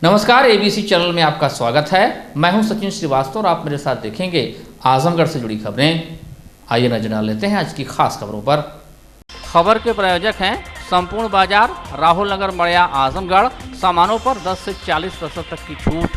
नमस्कार, ABC channel में आपका स्वागत है। मैं हूं सचिन श्रीवास्तव और आप मेरे साथ देखेंगे आजमगढ़ से जुड़ी खबरें। आइए नजर डाल लेते हैं आज की खास खबरों पर। खबर के प्रायोजक हैं संपूर्ण बाजार, राहुल नगर, मड़िया, आजमगढ़। सामानों पर 10 से 40% तक की छूट।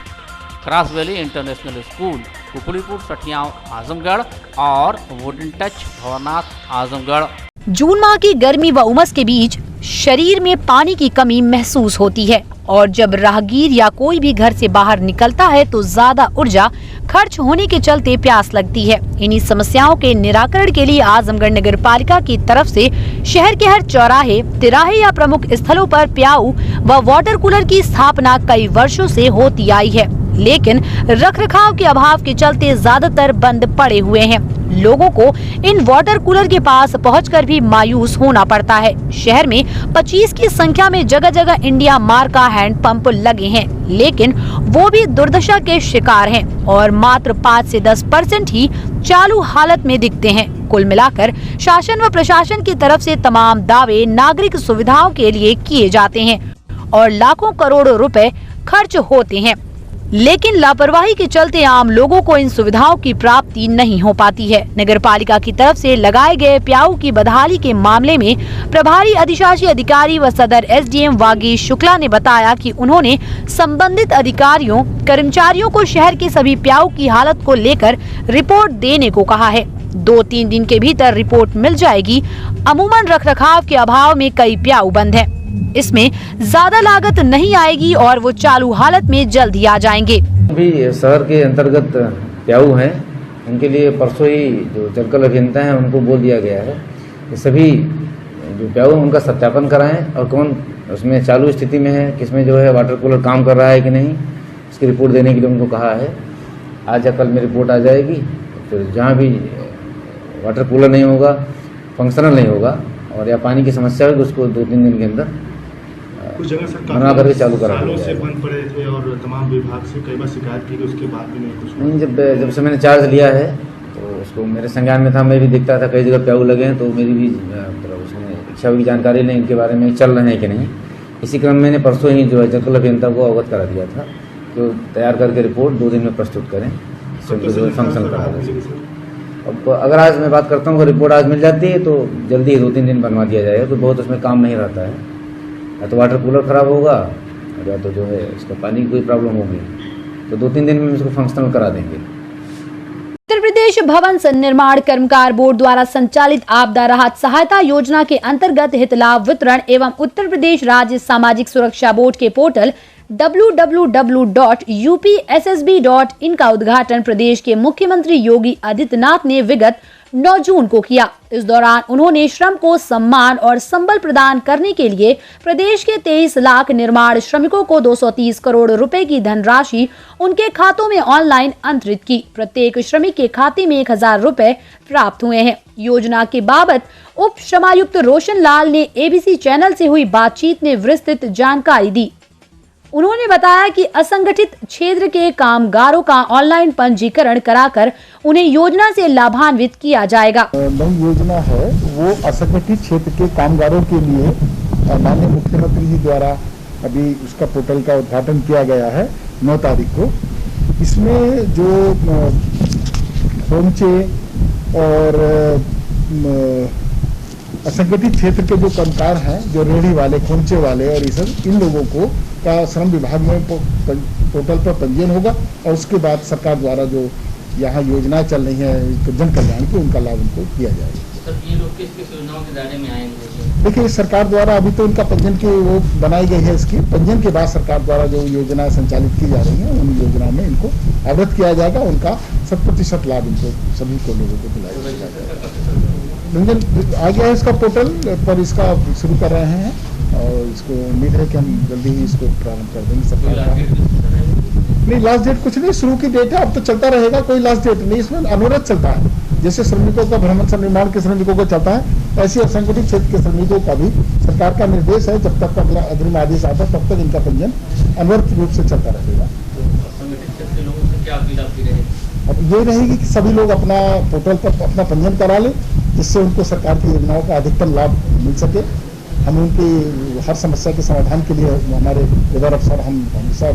Cross valley international school, Kukulipur, Sathiyaon, Azamgarh और वुडन टच, भवनाथ, आजमगढ़। जून माह की गर्मी व उमस के बीच शरीर में पानी की कमी महसूस होती है और जब राहगीर या कोई भी घर से बाहर निकलता है तो ज्यादा ऊर्जा खर्च होने के चलते प्यास लगती है। इन्हीं समस्याओं के निराकरण के लिए आजमगढ़ नगर पालिका की तरफ से शहर के हर चौराहे, तिराहे या प्रमुख स्थलों पर प्याऊ व वाटर कूलर की स्थापना कई वर्षों से होती आई है, लेकिन रखरखाव के अभाव के चलते ज्यादातर बंद पड़े हुए हैं। लोगों को इन वाटर कूलर के पास पहुंचकर भी मायूस होना पड़ता है। शहर में 25 की संख्या में जगह जगह इंडिया मार्क का हैंड पंप लगे हैं, लेकिन वो भी दुर्दशा के शिकार हैं और मात्र 5 से 10% ही चालू हालत में दिखते हैं। कुल मिलाकर शासन व प्रशासन की तरफ से तमाम दावे नागरिक सुविधाओं के लिए किए जाते हैं और लाखों करोड़ों रुपए खर्च होते हैं, लेकिन लापरवाही के चलते आम लोगों को इन सुविधाओं की प्राप्ति नहीं हो पाती है। नगर पालिका की तरफ से लगाए गए प्याऊ की बदहाली के मामले में प्रभारी अधिशासी अधिकारी व सदर एसडीएम वागीश शुक्ला ने बताया कि उन्होंने संबंधित अधिकारियों, कर्मचारियों को शहर के सभी प्याऊ की हालत को लेकर रिपोर्ट देने को कहा है। 2-3 दिन के भीतर रिपोर्ट मिल जाएगी। अमूमन रखरखाव के अभाव में कई प्याऊ बंद है, इसमें ज्यादा लागत नहीं आएगी और वो चालू हालत में जल्द ही आ जाएंगे। अभी शहर के अंतर्गत प्याऊ हैं, उनके लिए परसों ही जो जलकल अभियंता हैं उनको बोल दिया गया है कि सभी जो प्याऊ हैं उनका सत्यापन कराएं और कौन उसमें चालू स्थिति में है, किसमें जो है वाटर कूलर काम कर रहा है कि नहीं, इसकी रिपोर्ट देने के लिए उनको कहा है। आज या कल में रिपोर्ट आ जाएगी। फिर जहाँ भी वाटर कूलर नहीं होगा, फंक्शनल नहीं होगा और या पानी की समस्या होगी, उसको 2-3 दिन के अंदर कुछ जगह सर बना करके चालू करा सालों से बंद पड़े थे और तमाम विभाग से कई बार शिकायत की, उसके बाद भी नहीं कुछ नहीं। जब से मैंने चार्ज लिया है तो उसको मेरे संज्ञान में था, मैं भी देखता था कई जगह प्याऊ लगे हैं, तो मेरी भी उसमें इच्छा हुई जानकारी लें इनके बारे में चल रहे हैं कि नहीं। इसी क्रम में मैंने परसों ही जो है जलकल अभियंता को अवगत करा दिया था कि वो तैयार करके रिपोर्ट 2 दिन में प्रस्तुत करें, फंक्शन करा दें। अब अगर आज मैं बात करता हूँ, रिपोर्ट आज मिल जाती है तो जल्दी 2-3 दिन बनवा दिया जाएगा, तो बहुत उसमें काम नहीं रहता है। या तो वाटर कूलर ख़राब होगा या तो जो है इसका पानी की कोई प्रॉब्लम होगी, तो 2-3 दिन में इसको फंक्शनल करा देंगे। उत्तर प्रदेश भवन निर्माण कर्मकार बोर्ड द्वारा संचालित आपदा राहत सहायता योजना के अंतर्गत हित लाभ वितरण एवं उत्तर प्रदेश राज्य सामाजिक सुरक्षा बोर्ड के पोर्टल www.upssb.in का उद्घाटन प्रदेश के मुख्यमंत्री योगी आदित्यनाथ ने विगत 9 जून को किया। इस दौरान उन्होंने श्रम को सम्मान और संबल प्रदान करने के लिए प्रदेश के 23 लाख निर्माण श्रमिकों को 230 करोड़ रुपए की धनराशि उनके खातों में ऑनलाइन अंतरित की। प्रत्येक श्रमिक के खाते में 1000 रुपए प्राप्त हुए हैं। योजना के बाबत उप श्रमायुक्त रोशन लाल ने एबीसी चैनल से हुई बातचीत में विस्तृत जानकारी दी। उन्होंने बताया कि असंगठित क्षेत्र के कामगारों का ऑनलाइन पंजीकरण कराकर उन्हें योजना से लाभान्वित किया जाएगा। नई योजना है वो असंगठित क्षेत्र के कामगारों के लिए माननीय मुख्यमंत्री जी द्वारा अभी उसका पोर्टल का उद्घाटन किया गया है 9 तारीख को। इसमें जो खोमचे और असंगठित क्षेत्र के जो कामगार हैं, जो रेहड़ी वाले, खोमचे वाले और ये सब, इन लोगों को का श्रम विभाग में पोर्टल पर पंजीयन होगा और उसके बाद सरकार द्वारा जो यहाँ योजनाएं चल रही हैं जन कल्याण की, उनका लाभ उनको दिया जाएगा। सर, ये लोग किस योजनाओं के दायरे में आएंगे? देखिए, सरकार द्वारा अभी तो इनका पंजीयन की वो बनाई गई है, इसकी पंजीयन के बाद सरकार द्वारा जो योजनाएं संचालित की जा रही हैं उन योजनाओं में इनको अवगत किया जाएगा। उनका 100% लाभ इनको सभी को लोगों को दिलाया जाएगा। आ गया है इसका पोर्टल पर, इसका शुरू कर रहे हैं और इसको उम्मीद है कि हम जल्दी ही इसको प्रारंभ कर देंगे। सरकार नहीं, लास्ट डेट कुछ नहीं, शुरू की डेट है, अब तो चलता रहेगा, कोई लास्ट डेट नहीं। इसमें अनुरोध चलता है, जैसे श्रमिकों का भ्रमण निर्माण के श्रमिकों को चलता है, ऐसे असंगठित क्षेत्र के श्रमिकों का भी सरकार का निर्देश है, जब तक अगला अग्रिम आदेश आता है तब तक इनका पंजीयन अनवरत रूप से चलता रहेगा। अब ये रहेगी कि सभी लोग अपना पोर्टल पर अपना पंजीयन करा लें, जिससे उनको सरकार की योजनाओं का अधिकतम लाभ मिल सके हम उनकी हर समस्या के समाधान के लिए हमारे उधर अफसर हम हमेशा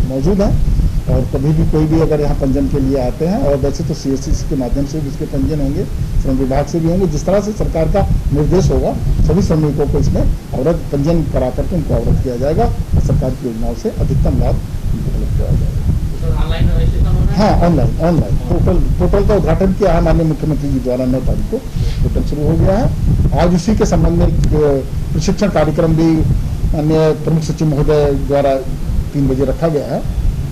मौजूद हैं। और कभी भी कोई भी अगर यहाँ पंजीयन के लिए आते हैं, और वैसे तो CSC के माध्यम से भी उसके पंजीयन होंगे, श्रम विभाग से भी होंगे, जिस तरह से सरकार का निर्देश होगा सभी श्रमिकों को इसमें अवरत पंजीयन करा करके उनको अवरत किया जाएगा और सरकार की योजनाओं से अधिकतम लाभ उनको उपलब्ध कराया जाएगा। हाँ, ऑनलाइन पोर्टल का उद्घाटन किया है माननीय मुख्यमंत्री जी द्वारा। 9 तारीख को पोर्टल शुरू हो गया है। आज उसी के संबंध में प्रशिक्षण कार्यक्रम भी माननीय प्रमुख सचिव महोदय द्वारा 3 बजे रखा गया है,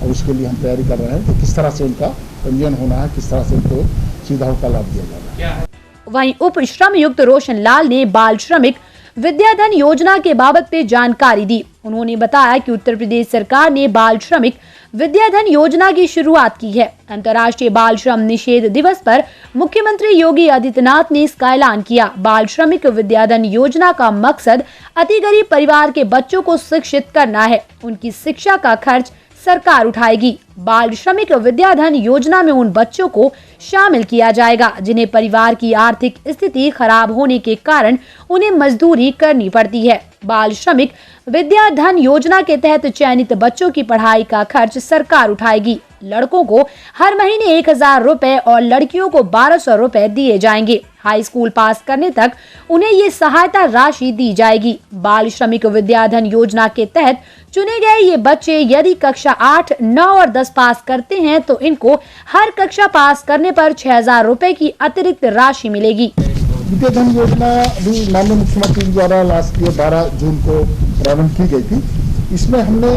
और उसके लिए हम तैयारी कर रहे हैं कि किस तरह से उनका पंजीयन होना है, किस तरह से उनको सुविधाओं का लाभ दिया जाएगा। वहीं उप श्रम युक्त रोशन लाल ने बाल श्रमिक विद्याधन योजना के बाबत पे जानकारी दी। उन्होंने बताया कि उत्तर प्रदेश सरकार ने बाल श्रमिक विद्याधन योजना की शुरुआत की है। अंतर्राष्ट्रीय बाल श्रम निषेध दिवस पर मुख्यमंत्री योगी आदित्यनाथ ने इसका ऐलान किया। बाल श्रमिक विद्याधन योजना का मकसद अति गरीब परिवार के बच्चों को शिक्षित करना है। उनकी शिक्षा का खर्च सरकार उठाएगी। बाल श्रमिक विद्याधन योजना में उन बच्चों को शामिल किया जाएगा जिन्हें परिवार की आर्थिक स्थिति खराब होने के कारण उन्हें मजदूरी करनी पड़ती है। बाल श्रमिक विद्याधन योजना के तहत चयनित बच्चों की पढ़ाई का खर्च सरकार उठाएगी। लड़कों को हर महीने 1000 रुपए और लड़कियों को 1200 रुपए दिए जाएंगे। हाई स्कूल पास करने तक उन्हें ये सहायता राशि दी जाएगी। बाल श्रमिक विद्याधन योजना के तहत चुने गए ये बच्चे यदि कक्षा 8, 9 और 10 पास करते हैं तो इनको हर कक्षा पास करने पर 6000 रुपए की अतिरिक्त राशि मिलेगी। विद्याधन योजना भी माननीय मुख्यमंत्री द्वारा लास्ट ईयर 12 जून को प्रारंभ की गई थी। इसमें हमने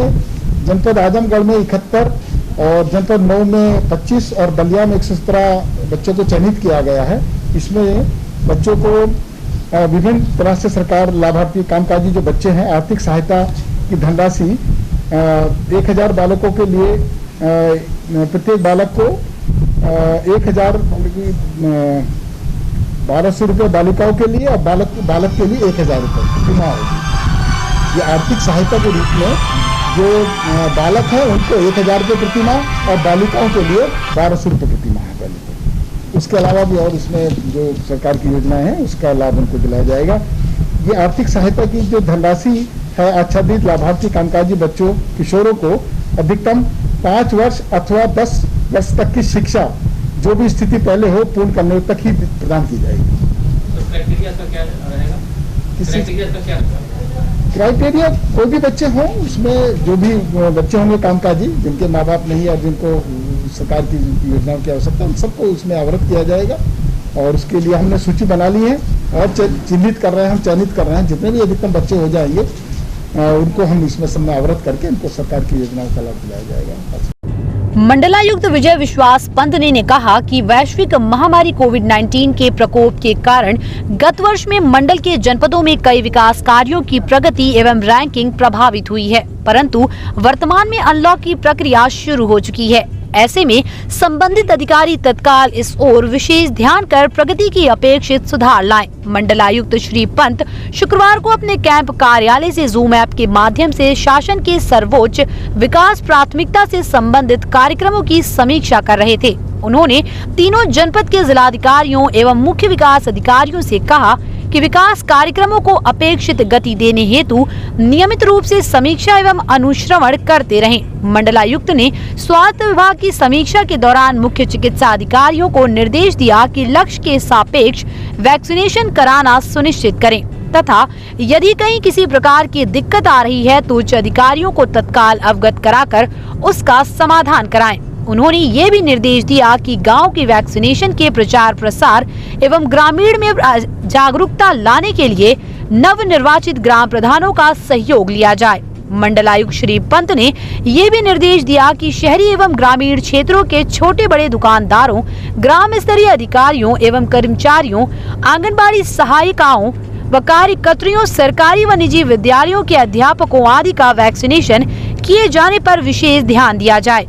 जनपद आजमगढ़ में 71 और जनपद 9 में 25 और बलिया में 117 बच्चों को चयनित किया गया है। इसमें बच्चों को विभिन्न तरह से सरकार लाभार्थी कामकाजी जो बच्चे हैं आर्थिक सहायता की धनराशि 1000 बालकों के लिए प्रत्येक बालक को 1200 रुपये बालिकाओं के लिए और बालक के लिए 1000 रुपये प्रतिमाह होगी। ये आर्थिक सहायता के रूप में जो बालक है उनको 1000 रुपये प्रतिमाह और बालिकाओं के लिए 1200 रुपये प्रतिमाह है पहले। उसके अलावा भी और इसमें जो सरकार की योजनाएं हैं उसका लाभ उनको दिलाया जाएगा। ये आर्थिक सहायता की जो धनराशि है आच्छादित लाभार्थी कामकाजी बच्चों किशोरों को अधिकतम 5 वर्ष अथवा 10 वर्ष तक की शिक्षा जो भी स्थिति पहले हो पूर्ण करने तक ही प्रदान की जाएगी। तो क्राइटेरिया का क्या रहेगा? क्राइटेरिया कोई भी बच्चे हों, उसमें जो भी बच्चे होंगे कामकाजी जिनके माँ बाप नहीं और जिनको सरकार की योजनाओं की आवश्यकता उन सबको उसमें अवगत किया जाएगा। और उसके लिए हमने सूची बना ली है और चिन्हित कर रहे हैं, हम चयनित कर रहे हैं। जितने भी अधिकतम बच्चे हो जाएंगे उनको हम इसमें सब में अवगत करके उनको सरकार की योजनाओं का लाभ दिलाया जाएगा। मंडलायुक्त विजय विश्वास पंत ने कहा कि वैश्विक महामारी कोविड-19 के प्रकोप के कारण गत वर्ष में मंडल के जनपदों में कई विकास कार्यों की प्रगति एवं रैंकिंग प्रभावित हुई है, परंतु वर्तमान में अनलॉक की प्रक्रिया शुरू हो चुकी है। ऐसे में संबंधित अधिकारी तत्काल इस ओर विशेष ध्यान कर प्रगति की अपेक्षित सुधार लाएं। मंडलायुक्त श्री पंत शुक्रवार को अपने कैंप कार्यालय से जूम ऐप के माध्यम से शासन के सर्वोच्च विकास प्राथमिकता से संबंधित कार्यक्रमों की समीक्षा कर रहे थे। उन्होंने तीनों जनपद के जिलाधिकारियों एवं मुख्य विकास अधिकारियों से कहा कि विकास कार्यक्रमों को अपेक्षित गति देने हेतु नियमित रूप से समीक्षा एवं अनुश्रवण करते रहें। मंडलायुक्त ने स्वास्थ्य विभाग की समीक्षा के दौरान मुख्य चिकित्सा अधिकारियों को निर्देश दिया कि लक्ष्य के सापेक्ष वैक्सीनेशन कराना सुनिश्चित करें तथा यदि कहीं किसी प्रकार की दिक्कत आ रही है तो उच्च अधिकारियों को तत्काल अवगत कराकर उसका समाधान कराएं। उन्होंने ये भी निर्देश दिया कि गांव की वैक्सीनेशन के प्रचार प्रसार एवं ग्रामीण में जागरूकता लाने के लिए नव निर्वाचित ग्राम प्रधानों का सहयोग लिया जाए। मंडलायुक्त श्री पंत ने ये भी निर्देश दिया कि शहरी एवं ग्रामीण क्षेत्रों के छोटे बड़े दुकानदारों, ग्राम स्तरीय अधिकारियों एवं कर्मचारियों, आंगनबाड़ी सहायिकाओं व कार्यकर्त्रियों, सरकारी व निजी विद्यालयों के अध्यापकों आदि का वैक्सीनेशन किए जाने पर विशेष ध्यान दिया जाए।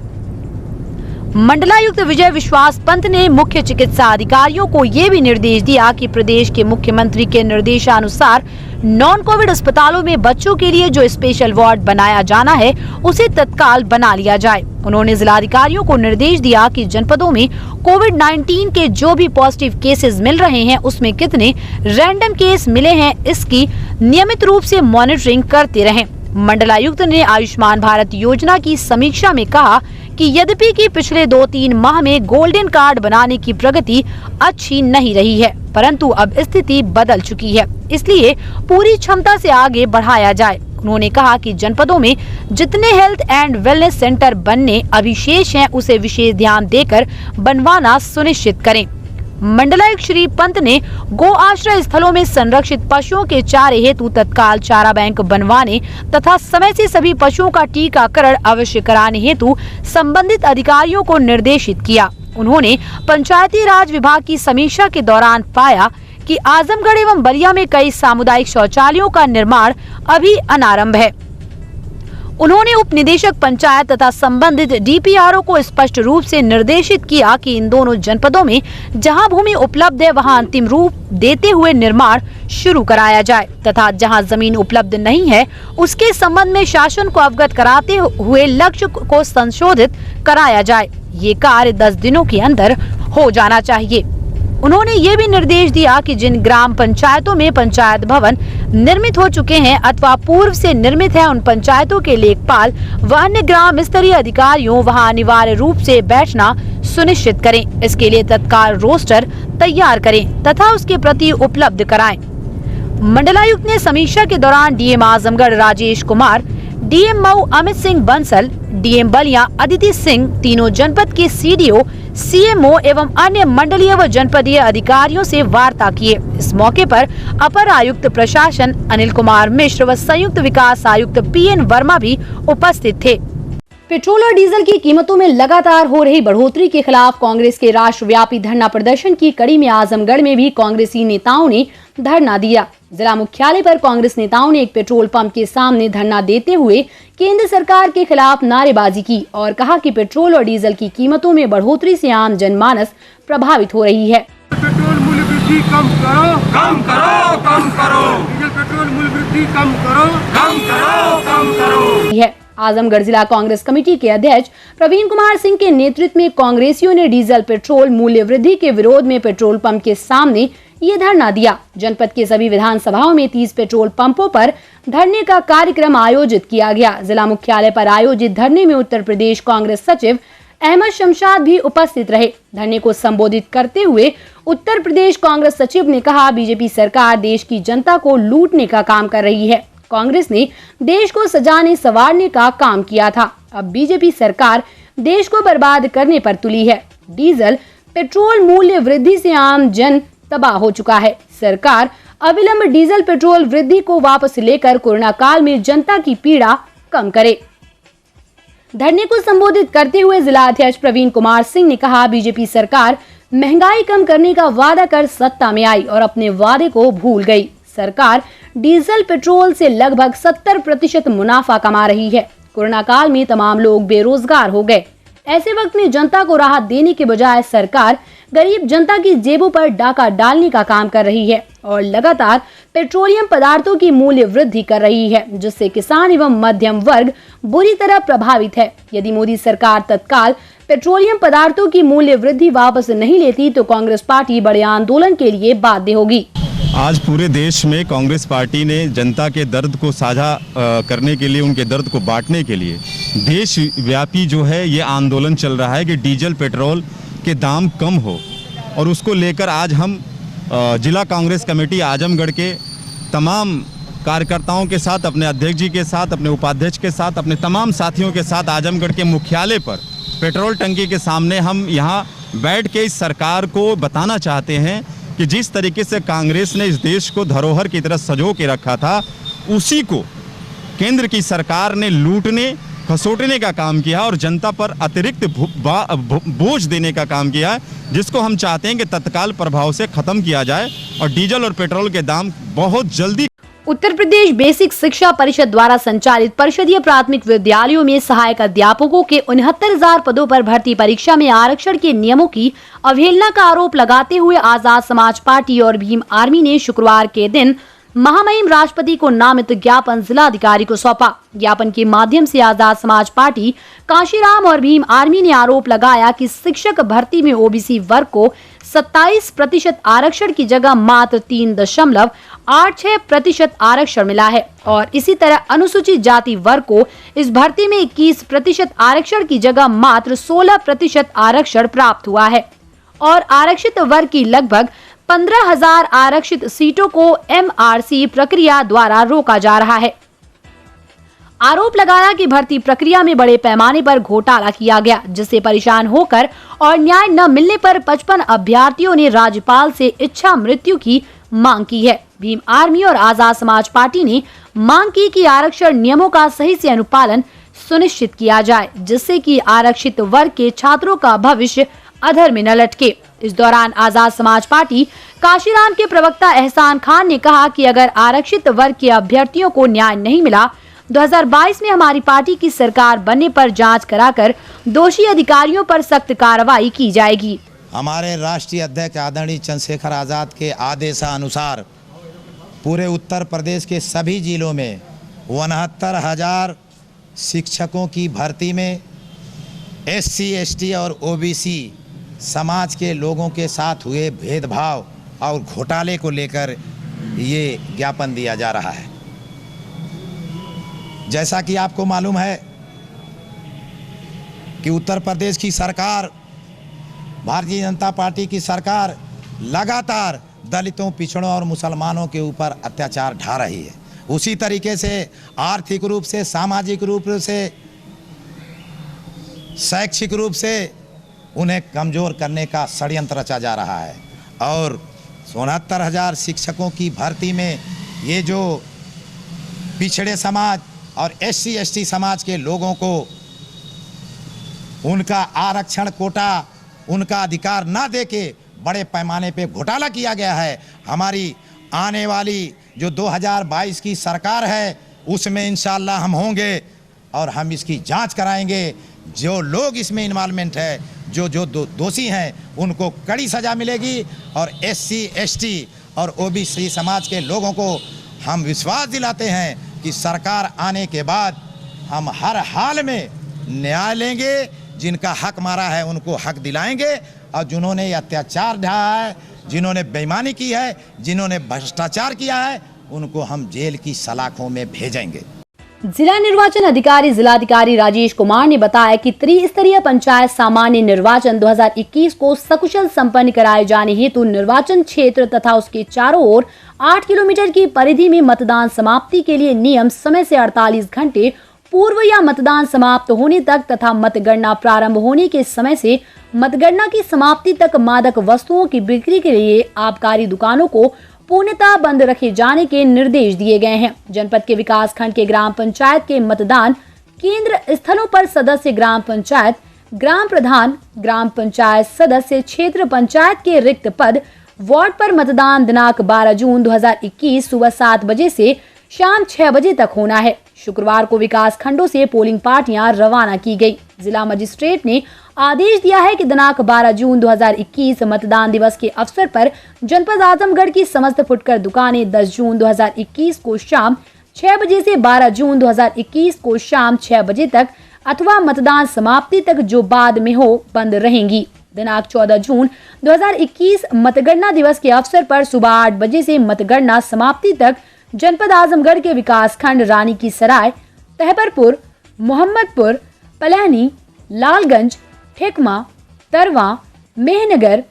मंडलायुक्त विजय विश्वास पंत ने मुख्य चिकित्सा अधिकारियों को ये भी निर्देश दिया कि प्रदेश के मुख्यमंत्री के निर्देशानुसार नॉन कोविड अस्पतालों में बच्चों के लिए जो स्पेशल वार्ड बनाया जाना है उसे तत्काल बना लिया जाए। उन्होंने जिलाधिकारियों को निर्देश दिया कि जनपदों में कोविड-19 के जो भी पॉजिटिव केसेस मिल रहे हैं उसमें कितने रैंडम केस मिले हैं इसकी नियमित रूप से मॉनिटरिंग करते रहें। मंडलायुक्त ने आयुष्मान भारत योजना की समीक्षा में कहा कि यद्यपि कि पिछले 2-3 माह में गोल्डन कार्ड बनाने की प्रगति अच्छी नहीं रही है, परंतु अब स्थिति बदल चुकी है, इसलिए पूरी क्षमता से आगे बढ़ाया जाए। उन्होंने कहा कि जनपदों में जितने हेल्थ एंड वेलनेस सेंटर बनने अभी शेष हैं, उसे विशेष ध्यान देकर बनवाना सुनिश्चित करें। मंडलायुक्त श्री पंत ने गो आश्रय स्थलों में संरक्षित पशुओं के चारे हेतु तत्काल चारा बैंक बनवाने तथा समय से सभी पशुओं का टीकाकरण अवश्य कराने हेतु संबंधित अधिकारियों को निर्देशित किया। उन्होंने पंचायती राज विभाग की समीक्षा के दौरान पाया कि आजमगढ़ एवं बलिया में कई सामुदायिक शौचालयों का निर्माण अभी अनारंभ है। उन्होंने उप निदेशक पंचायत तथा संबंधित डीपीआरओ को स्पष्ट रूप से निर्देशित किया कि इन दोनों जनपदों में जहां भूमि उपलब्ध है वहां अंतिम रूप देते हुए निर्माण शुरू कराया जाए तथा जहां जमीन उपलब्ध नहीं है उसके संबंध में शासन को अवगत कराते हुए लक्ष्य को संशोधित कराया जाए। ये कार्य 10 दिनों के अंदर हो जाना चाहिए। उन्होंने ये भी निर्देश दिया कि जिन ग्राम पंचायतों में पंचायत भवन निर्मित हो चुके हैं अथवा पूर्व से निर्मित है उन पंचायतों के लेखपाल व अन्य ग्राम स्तरीय अधिकारियों वहां अनिवार्य रूप से बैठना सुनिश्चित करें। इसके लिए तत्काल रोस्टर तैयार करें तथा उसके प्रति उपलब्ध कराएं। मंडलायुक्त ने समीक्षा के दौरान DM Azamgarh Rajesh Kumar, DM Mau Amit Singh Bansal, DM Ballia Aditi Singh, तीनों जनपद के सीडीओ, सीएमओ एवं अन्य मंडलीय व जनपदीय अधिकारियों से वार्ता किए। इस मौके पर अपर आयुक्त प्रशासन अनिल कुमार मिश्र व संयुक्त विकास आयुक्त पीएन वर्मा भी उपस्थित थे। पेट्रोल और डीजल की कीमतों में लगातार हो रही बढ़ोतरी के खिलाफ कांग्रेस के राष्ट्रव्यापी धरना प्रदर्शन की कड़ी में आजमगढ़ में भी कांग्रेसी नेताओं ने धरना दिया। जिला मुख्यालय पर कांग्रेस नेताओं ने एक पेट्रोल पंप के सामने धरना देते हुए केंद्र सरकार के खिलाफ नारेबाजी की और कहा कि पेट्रोल और डीजल की कीमतों में बढ़ोतरी से आम जनमानस प्रभावित हो रही है। पेट्रोल मूल्य वृद्धि कम करो, कम करो, कम करो। डीजल पेट्रोल मूल्य वृद्धि कम करो, कम करो, कम करो। है आजमगढ़ जिला कांग्रेस कमेटी के अध्यक्ष प्रवीण कुमार सिंह के नेतृत्व में कांग्रेसियों ने डीजल पेट्रोल मूल्य वृद्धि के विरोध में पेट्रोल पंप के सामने ये धरना दिया। जनपद के सभी विधानसभाओं में 30 पेट्रोल पंपों पर धरने का कार्यक्रम आयोजित किया गया। जिला मुख्यालय पर आयोजित धरने में उत्तर प्रदेश कांग्रेस सचिव अहमद शमशाद भी उपस्थित रहे। धरने को संबोधित करते हुए उत्तर प्रदेश कांग्रेस सचिव ने कहा, बीजेपी सरकार देश की जनता को लूटने का काम कर रही है। कांग्रेस ने देश को सजाने संवारने का काम किया था, अब बीजेपी सरकार देश को बर्बाद करने पर तुली है। डीजल पेट्रोल मूल्य वृद्धि से आम जन तबाह हो चुका है। सरकार अविलंब डीजल पेट्रोल वृद्धि को वापस लेकर कोरोना काल में जनता की पीड़ा कम करे। धरने को संबोधित करते हुए जिला अध्यक्ष प्रवीण कुमार सिंह ने कहा, बीजेपी सरकार महंगाई कम करने का वादा कर सत्ता में आई और अपने वादे को भूल गई। सरकार डीजल पेट्रोल से लगभग 70% मुनाफा कमा रही है। कोरोना काल में तमाम लोग बेरोजगार हो गए। ऐसे वक्त में जनता को राहत देने के बजाय सरकार गरीब जनता की जेबों पर डाका डालने का काम कर रही है और लगातार पेट्रोलियम पदार्थों की मूल्य वृद्धि कर रही है, जिससे किसान एवं मध्यम वर्ग बुरी तरह प्रभावित है। यदि मोदी सरकार तत्काल पेट्रोलियम पदार्थों की मूल्य वृद्धि वापस नहीं लेती तो कांग्रेस पार्टी बड़े आंदोलन के लिए बाध्य होगी। आज पूरे देश में कांग्रेस पार्टी ने जनता के दर्द को साझा करने के लिए, उनके दर्द को बांटने के लिए देश व्यापी जो है ये आंदोलन चल रहा है कि डीजल पेट्रोल के दाम कम हो। और उसको लेकर आज हम जिला कांग्रेस कमेटी आजमगढ़ के तमाम कार्यकर्ताओं के साथ, अपने अध्यक्ष जी के साथ, अपने उपाध्यक्ष के साथ, अपने तमाम साथियों के साथ आजमगढ़ के मुख्यालय पर पेट्रोल टंकी के सामने हम यहाँ बैठ के इस सरकार को बताना चाहते हैं कि जिस तरीके से कांग्रेस ने इस देश को धरोहर की तरह सजो के रखा था, उसी को केंद्र की सरकार ने लूटने खसोटने का काम किया और जनता पर अतिरिक्त बोझ देने का काम किया है, जिसको हम चाहते हैं कि तत्काल प्रभाव से खत्म किया जाए और डीजल और पेट्रोल के दाम बहुत जल्दी। उत्तर प्रदेश बेसिक शिक्षा परिषद द्वारा संचालित परिषदीय प्राथमिक विद्यालयों में सहायक अध्यापकों के 69,000 पदों पर भर्ती परीक्षा में आरक्षण के नियमों की अवहेलना का आरोप लगाते हुए आजाद समाज पार्टी और भीम आर्मी ने शुक्रवार के दिन महामहिम राष्ट्रपति को नामित ज्ञापन जिलाधिकारी को सौंपा। ज्ञापन के माध्यम से आजाद समाज पार्टी, काशीराम और भीम आर्मी ने आरोप लगाया कि शिक्षक भर्ती में ओबीसी वर्ग को 27% आरक्षण की जगह मात्र 3.86% आरक्षण मिला है और इसी तरह अनुसूचित जाति वर्ग को इस भर्ती में 21% आरक्षण की जगह मात्र 16% आरक्षण प्राप्त हुआ है और आरक्षित वर्ग की लगभग 15,000 आरक्षित सीटों को एमआरसी प्रक्रिया द्वारा रोका जा रहा है। आरोप लगाया कि भर्ती प्रक्रिया में बड़े पैमाने पर घोटाला किया गया, जिससे परेशान होकर और न्याय न मिलने पर 55 अभ्यर्थियों ने राज्यपाल से इच्छा मृत्यु की मांग की है। भीम आर्मी और आजाद समाज पार्टी ने मांग की कि आरक्षण नियमों का सही से अनुपालन सुनिश्चित किया जाए, जिससे कि आरक्षित वर्ग के छात्रों का भविष्य अधर में न लटके। इस दौरान आजाद समाज पार्टी काशीराम के प्रवक्ता एहसान खान ने कहा कि अगर आरक्षित वर्ग के अभ्यर्थियों को न्याय नहीं मिला, 2022 में हमारी पार्टी की सरकार बनने पर जांच कराकर दोषी अधिकारियों पर सख्त कार्रवाई की जाएगी। हमारे राष्ट्रीय अध्यक्ष आदरणीय चंद्रशेखर आजाद के आदेशानुसार पूरे उत्तर प्रदेश के सभी जिलों में 69,000 शिक्षकों की भर्ती में SC, ST और OBC समाज के लोगों के साथ हुए भेदभाव और घोटाले को लेकर ये ज्ञापन दिया जा रहा है। जैसा कि आपको मालूम है कि उत्तर प्रदेश की सरकार, भारतीय जनता पार्टी की सरकार लगातार दलितों, पिछड़ों और मुसलमानों के ऊपर अत्याचार ढा रही है। उसी तरीके से आर्थिक रूप से, सामाजिक रूप से, शैक्षिक रूप से उन्हें कमज़ोर करने का षड्यंत्र रचा जा रहा है और 69,000 शिक्षकों की भर्ती में ये जो पिछड़े समाज और SC, ST समाज के लोगों को उनका आरक्षण कोटा, उनका अधिकार ना देके बड़े पैमाने पे घोटाला किया गया है। हमारी आने वाली जो 2022 की सरकार है उसमें इंशाअल्लाह हम होंगे और हम इसकी जांच कराएंगे। जो लोग इसमें इन्वॉल्वमेंट है, जो दोषी हैं, उनको कड़ी सज़ा मिलेगी और SC, ST और OBC समाज के लोगों को हम विश्वास दिलाते हैं कि सरकार आने के बाद हम हर हाल में न्याय लेंगे। जिनका हक मारा है उनको हक दिलाएंगे और जिन्होंने अत्याचार ढाया है, जिन्होंने बेईमानी की है, जिन्होंने भ्रष्टाचार किया है, उनको हम जेल की सलाखों में भेजेंगे। जिला निर्वाचन अधिकारी जिलाधिकारी राजेश कुमार ने बताया कि त्रिस्तरीय पंचायत सामान्य निर्वाचन 2021 को सकुशल संपन्न कराए जाने हेतु निर्वाचन क्षेत्र तथा उसके चारों ओर 8 किलोमीटर की परिधि में मतदान समाप्ति के लिए नियम समय से 48 घंटे पूर्व या मतदान समाप्त होने तक तथा मतगणना प्रारंभ होने के समय से मतगणना की समाप्ति तक मादक वस्तुओं की बिक्री के लिए आबकारी दुकानों को पूर्णतः बंद रखे जाने के निर्देश दिए गए हैं। जनपद के विकास खंड के ग्राम पंचायत के मतदान केंद्र स्थलों पर सदस्य ग्राम पंचायत, ग्राम प्रधान, ग्राम पंचायत सदस्य, क्षेत्र पंचायत के रिक्त पद, वार्ड पर मतदान दिनांक 12 जून 2021 सुबह 7 बजे से शाम 6 बजे तक होना है। शुक्रवार को विकास खंडों से पोलिंग पार्टियां रवाना की गई। जिला मजिस्ट्रेट ने आदेश दिया है कि दिनांक 12 जून 2021 मतदान दिवस के अवसर पर जनपद आजमगढ़ की समस्त फुटकर दुकानें 10 जून 2021 को शाम 6 बजे से 12 जून 2021 को शाम 6 बजे तक अथवा मतदान समाप्ति तक जो बाद में हो बंद रहेंगी। दिनांक 14 जून 2021 मतगणना दिवस के अवसर पर सुबह 8 बजे से मतगणना समाप्ति तक जनपद आजमगढ़ के विकास खंड रानी की सराय, तहपरपुर, मोहम्मदपुर, पलहनी, लालगंज, ठेकमा, तरवा, मेहनगर,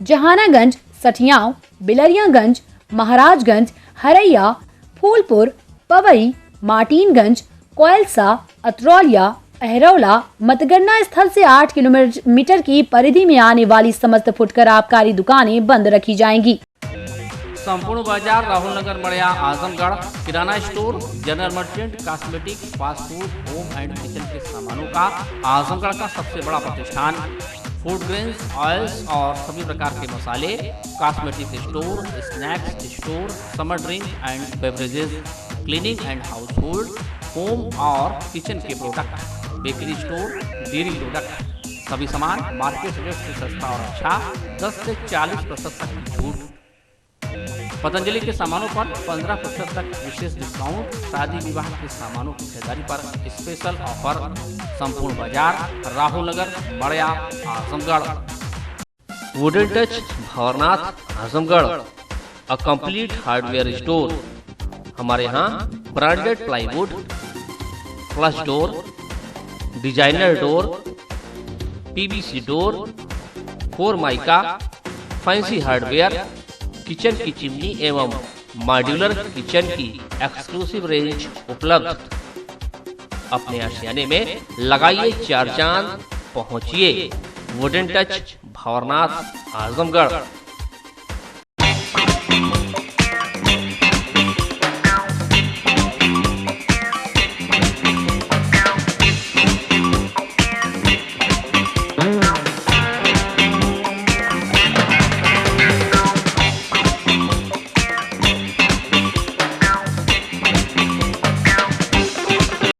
जहानागंज, सठियाव, बिलरियागंज, महाराजगंज, हरैया, फूलपुर, पवई, मार्टिनगंज, कोयलसा, अतरौलिया, अहरौला मतगणना स्थल से 8 किलोमीटर की परिधि में आने वाली समस्त फुटकर आबकारी दुकानें बंद रखी जाएंगी। संपूर्ण बाजार Rahul Nagar Madiya Azamgarh kirana store, general merchant, cosmetic, fast food, home and kitchen के सामानों का आजमगढ़ का सबसे बड़ा प्रतिष्ठान फूड ग्रेन्स, ऑयल्स और सभी प्रकार के मसाले, cosmetic store, snacks store, summer drink and beverages, cleaning and house hold, home और किचन के product, bakery store, dairy product, सभी सामान मार्केट रेट से सस्ता और अच्छा, 10 से 40% तक की छूट। पतंजलि के सामानों पर 15% तक विशेष डिस्काउंट, शादी विवाह के सामानों की खरीदारी पर स्पेशल ऑफर। संपूर्ण बाजार, Rahul Nagar, Badiya, Azamgarh. Wooden touch, Bhanwarnath, Azamgarh, a complete hardware store. हमारे यहाँ branded plywood, flush door, designer door, PVC door, formica, fancy hardware, kitchen की चिमनी एवं मॉड्यूलर किचन की एक्सक्लूसिव रेंज उपलब्ध। अपने आशियाने में लगाइए 4 चांद, पहुंचिए वुडन टच, भंवरनाथ, आजमगढ़।